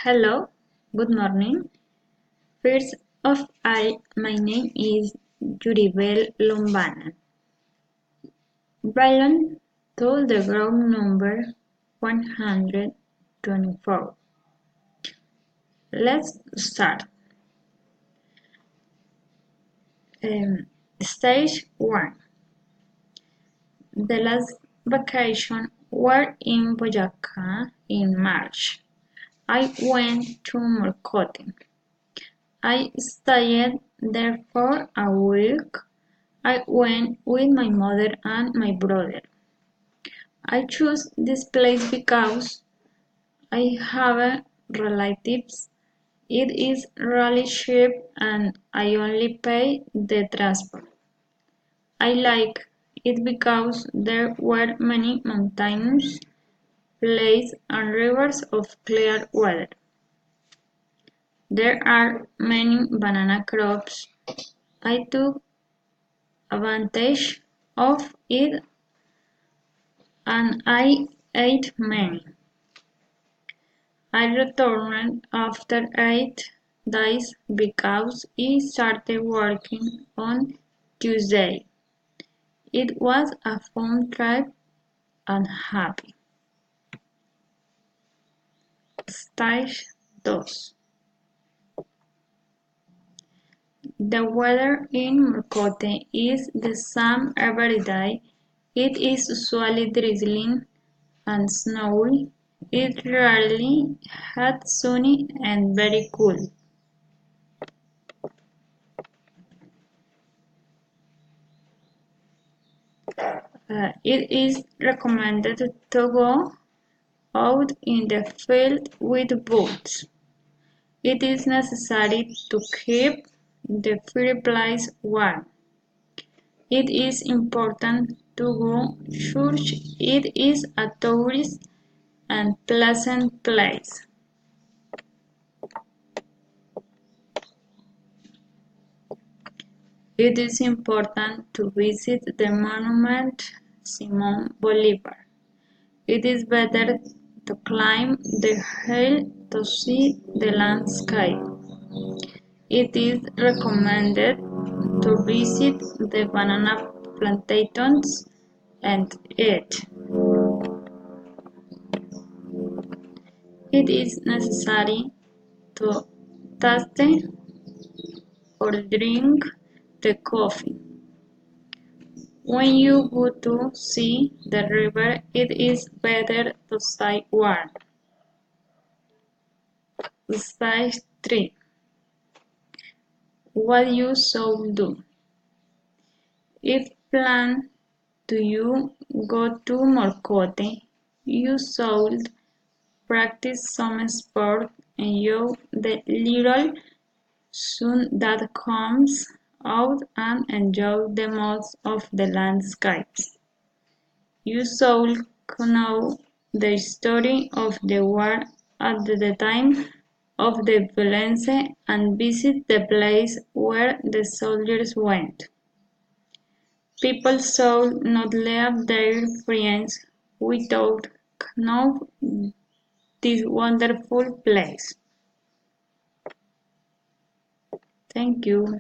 Hello, good morning. First of all, my name is Yuribel Lombana. Belong to the group number 124. Let's start. Stage 1. The last vacation were in Boyacá in March. I went to Morcote. I stayed there for a week. I went with my mother and my brother. I chose this place because I have relatives. It is really cheap and I only pay the transport. I like it because there were many mountains, lakes and rivers of clear water. There are many banana crops. I took advantage of it and I ate many. I returned after 8 days because I started working on Tuesday. It was a fun trip and happy. Stage 2. The weather in Morcote is the same every day. It is usually drizzling and snowy. It rarely hot, sunny and very cool. It is recommended to go out in the field with boots. It is necessary to keep the fireplace warm. It is important to go church. It is a tourist and pleasant place. It is important to visit the monument Simon Bolivar. It is better to climb the hill to see the landscape. It is recommended to visit the banana plantations and eat. It is necessary to taste or drink the coffee. When you go to see the river, it is better to stay warm. Stage 3. What you should do. If plan to you go to Morcote, you should practice some sport, enjoy the little sun that comes out and enjoy the most of the landscapes. You should know the story of the war at the time of the violence and visit the place where the soldiers went. People should not leave their friends without knowing this wonderful place. Thank you.